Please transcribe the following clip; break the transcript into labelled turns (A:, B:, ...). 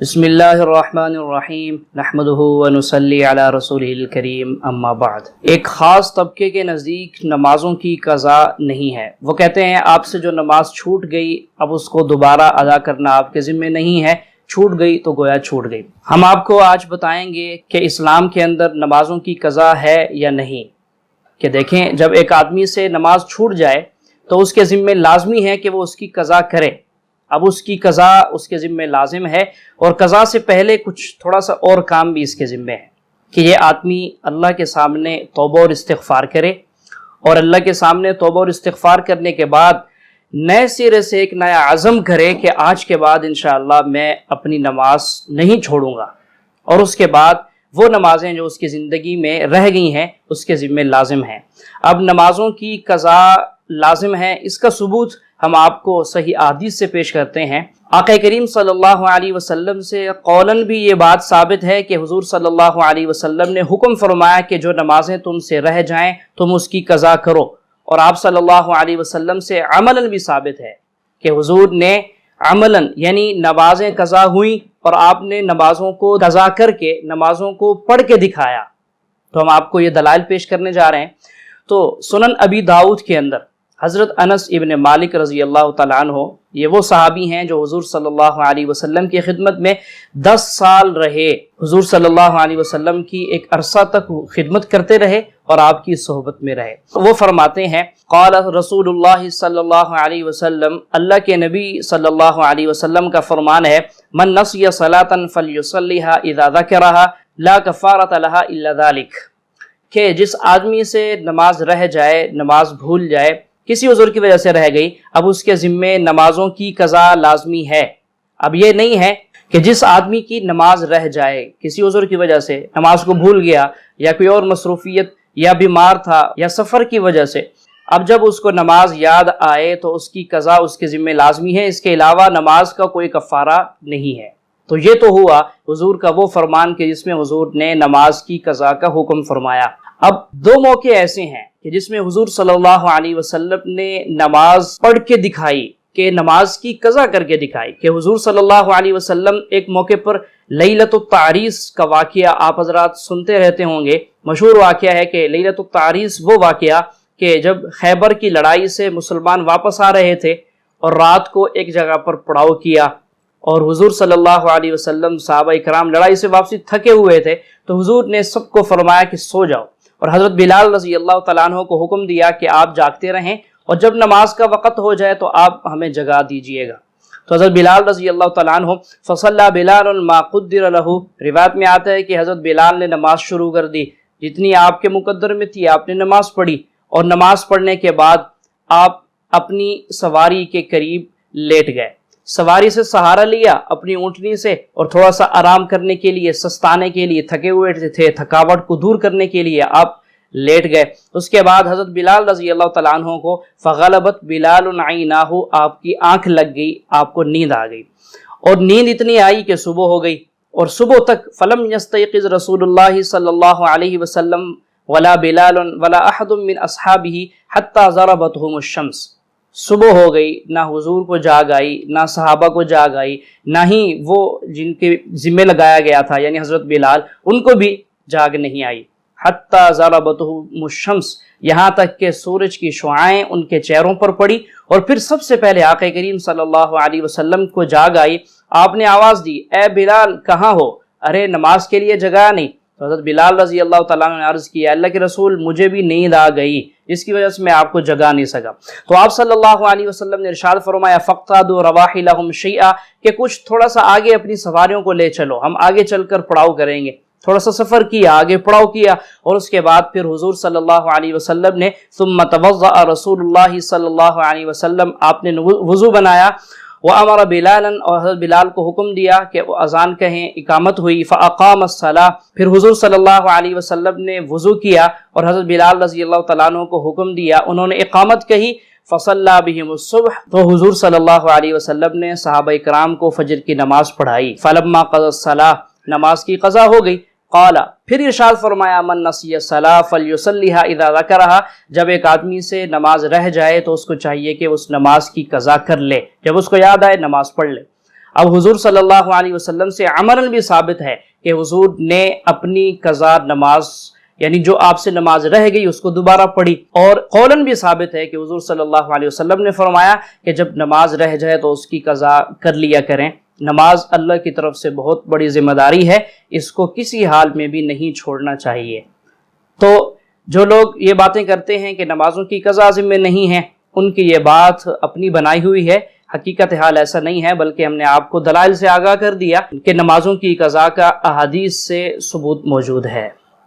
A: بسم اللہ الرحمن الرحیم نحمدہ ونصلی علی رسولہ الکریم اما بعد۔ ایک خاص طبقے کے نزدیک نمازوں کی قضا نہیں ہے۔ وہ کہتے ہیں آپ سے جو نماز چھوٹ گئی اب اس کو دوبارہ ادا کرنا آپ کے ذمہ نہیں ہے، چھوٹ گئی تو گویا چھوٹ گئی۔ ہم آپ کو آج بتائیں گے کہ اسلام کے اندر نمازوں کی قضا ہے یا نہیں۔ کہ دیکھیں، جب ایک آدمی سے نماز چھوٹ جائے تو اس کے ذمہ لازمی ہے کہ وہ اس کی قضا کرے۔ اب اس کی قضا اس کے ذمہ لازم ہے، اور قضا سے پہلے کچھ تھوڑا سا اور کام بھی اس کے ذمہ ہے کہ یہ آدمی اللہ کے سامنے توبہ اور استغفار کرے، اور اللہ کے سامنے توبہ اور استغفار کرنے کے بعد نئے سرے سے ایک نیا عزم کرے کہ آج کے بعد انشاءاللہ میں اپنی نماز نہیں چھوڑوں گا، اور اس کے بعد وہ نمازیں جو اس کی زندگی میں رہ گئی ہیں اس کے ذمہ لازم ہیں۔ اب نمازوں کی قضا لازم ہے، اس کا ثبوت ہم آپ کو صحیح احادیث سے پیش کرتے ہیں۔ آقا کریم صلی اللہ علیہ وسلم سے قولاً بھی یہ بات ثابت ہے کہ حضور صلی اللہ علیہ وسلم نے حکم فرمایا کہ جو نمازیں تم سے رہ جائیں تم اس کی قضا کرو، اور آپ صلی اللہ علیہ وسلم سے عملاً بھی ثابت ہے کہ حضور نے عملاً یعنی نمازیں قضا ہوئیں اور آپ نے نمازوں کو قضا کر کے نمازوں کو پڑھ کے دکھایا۔ تو ہم آپ کو یہ دلائل پیش کرنے جا رہے ہیں۔ تو سنن ابی داؤد کے اندر حضرت انس ابن مالک رضی اللہ تعالیٰ عنہ، یہ وہ صحابی ہیں جو حضور صلی اللہ علیہ وسلم کی خدمت میں 10 سال رہے، حضور صلی اللہ علیہ وسلم کی ایک عرصہ تک خدمت کرتے رہے اور آپ کی صحبت میں رہے۔ وہ فرماتے ہیں قال رسول اللہ صلی اللہ علیہ وسلم، اللہ کے نبی صلی اللہ علیہ وسلم کا فرمان ہے، من نسی صلاۃ فلیصلیھا اذا ذکرھا لا کفارۃ لھا الا ذلک، کہ جس آدمی سے نماز رہ جائے، نماز بھول جائے، کسی عذر کی وجہ سے رہ گئی، اب اس کے ذمے نمازوں کی قضا لازمی ہے۔ اب یہ نہیں ہے کہ جس آدمی کی نماز رہ جائے کسی عذر کی وجہ سے، نماز کو بھول گیا یا کوئی اور مصروفیت یا بیمار تھا یا سفر کی وجہ سے، اب جب اس کو نماز یاد آئے تو اس کی قضا اس کے ذمے لازمی ہے، اس کے علاوہ نماز کا کوئی کفارہ نہیں ہے۔ تو یہ تو ہوا حضور کا وہ فرمان کہ جس میں حضور نے نماز کی قضا کا حکم فرمایا۔ اب دو موقع ایسے ہیں کہ جس میں حضور صلی اللہ علیہ وسلم نے نماز پڑھ کے دکھائی، کہ نماز کی قضا کر کے دکھائی، کہ حضور صلی اللہ علیہ وسلم ایک موقع پر لیلۃ التعریس کا واقعہ آپ حضرات سنتے رہتے ہوں گے۔ مشہور واقعہ ہے کہ لیلۃ التعریس وہ واقعہ کہ جب خیبر کی لڑائی سے مسلمان واپس آ رہے تھے اور رات کو ایک جگہ پر پڑاؤ کیا، اور حضور صلی اللہ علیہ وسلم صحابہ کرام لڑائی سے واپسی تھکے ہوئے تھے، تو حضور نے سب کو فرمایا کہ سو جاؤ، اور حضرت بلال رضی اللہ تعالیٰ عنہ کو حکم دیا کہ آپ جاگتے رہیں، اور جب نماز کا وقت ہو جائے تو آپ ہمیں جگا دیجئے گا۔ تو حضرت بلال رضی اللہ تعالیٰ عنہ فصلی بلال ما قدر لہ، روایت میں آتا ہے کہ حضرت بلال نے نماز شروع کر دی، جتنی آپ کے مقدر میں تھی آپ نے نماز پڑھی، اور نماز پڑھنے کے بعد آپ اپنی سواری کے قریب لیٹ گئے، سواری سے سہارا لیا اپنی اونٹنی سے، اور تھوڑا سا آرام کرنے کے لیے، سستانے کے لیے، تھکے ہوئے تھے، تھکاوٹ کو دور کرنے کے لیے آپ لیٹ گئے۔ اس کے بعد حضرت بلال رضی اللہ تعالیٰ عنہ کو فغلبت بلال عیناہ، آپ کی آنکھ لگ گئی، آپ کو نیند آ گئی، اور نیند اتنی آئی کہ صبح ہو گئی، اور صبح تک فلم یستیقظ رسول اللہ صلی اللہ علیہ وسلم ولا بلال ولا احد من اصحابہ حتی ضربتہم الشمس، صبح ہو گئی، نہ حضور کو جاگ آئی، نہ صحابہ کو جاگ آئی، نہ ہی وہ جن کے ذمہ لگایا گیا تھا یعنی حضرت بلال، ان کو بھی جاگ نہیں آئی۔ حتیٰ ضربتہم الشمس، یہاں تک کہ سورج کی شعاعیں ان کے چہروں پر پڑی، اور پھر سب سے پہلے آقا کریم صلی اللہ علیہ وسلم کو جاگ آئی۔ آپ نے آواز دی، اے بلال کہاں ہو؟ ارے نماز کے لیے جگایا نہیں؟ تو حضرت بلال رضی اللہ تعالیٰ نے عرض کیا، اللہ کے رسول مجھے بھی نیند آ گئی، جس کی وجہ سے میں آپ کو جگا نہیں سکا۔ تو آپ صلی اللہ علیہ وسلم نے ارشاد فرمایا فَاقْتَعْدُوا رَوَاحِلَهُمْ شَيْئًا، کہ کچھ تھوڑا سا آگے اپنی سواریوں کو لے چلو، ہم آگے چل کر پڑاؤ کریں گے۔ تھوڑا سا سفر کیا، آگے پڑاؤ کیا، اور اس کے بعد پھر حضور صلی اللہ علیہ وسلم نے ثم توضأ رسول اللہ صلی اللہ علیہ وسلم، آپ نے وضو بنایا، وَأَمَرَ بِلَالًا، اور حضرت بلال کو حکم دیا کہ وہ اذان کہیں، اقامت ہوئی، فَأَقَامَ الصَّلَاةَ، پھر حضور صلی اللہ علیہ وسلم نے وضو کیا اور حضرت بلال رضی اللہ تعالیٰ عنہ کو حکم دیا، انہوں نے اقامت کہی، فَصَلَّى بِهِمُ الصُّبْحَ، تو حضور صلی اللہ علیہ وسلم نے صحابہ کرام کو فجر کی نماز پڑھائی۔ فَلَمَّا قَضَى الصَّلَاةَ، نماز کی قضا ہو گئی، قال، پھر ارشاد فرمایا من نسی الصلاۃ فلیصلیھا اذا ذکرھا، جب ایک آدمی سے نماز رہ جائے تو اس کو چاہیے کہ اس نماز کی قضا کر لے، جب اس کو یاد آئے نماز پڑھ لے۔ اب حضور صلی اللہ علیہ وسلم سے عملاً بھی ثابت ہے کہ حضور نے اپنی قضا نماز یعنی جو آپ سے نماز رہ گئی اس کو دوبارہ پڑھی، اور قولاً بھی ثابت ہے کہ حضور صلی اللہ علیہ وسلم نے فرمایا کہ جب نماز رہ جائے تو اس کی قضا کر لیا کریں۔ نماز اللہ کی طرف سے بہت بڑی ذمہ داری ہے، اس کو کسی حال میں بھی نہیں چھوڑنا چاہیے۔ تو جو لوگ یہ باتیں کرتے ہیں کہ نمازوں کی قضا ذمہ نہیں ہے، ان کی یہ بات اپنی بنائی ہوئی ہے، حقیقت حال ایسا نہیں ہے، بلکہ ہم نے آپ کو دلائل سے آگاہ کر دیا کہ نمازوں کی قضا کا احادیث سے ثبوت موجود ہے۔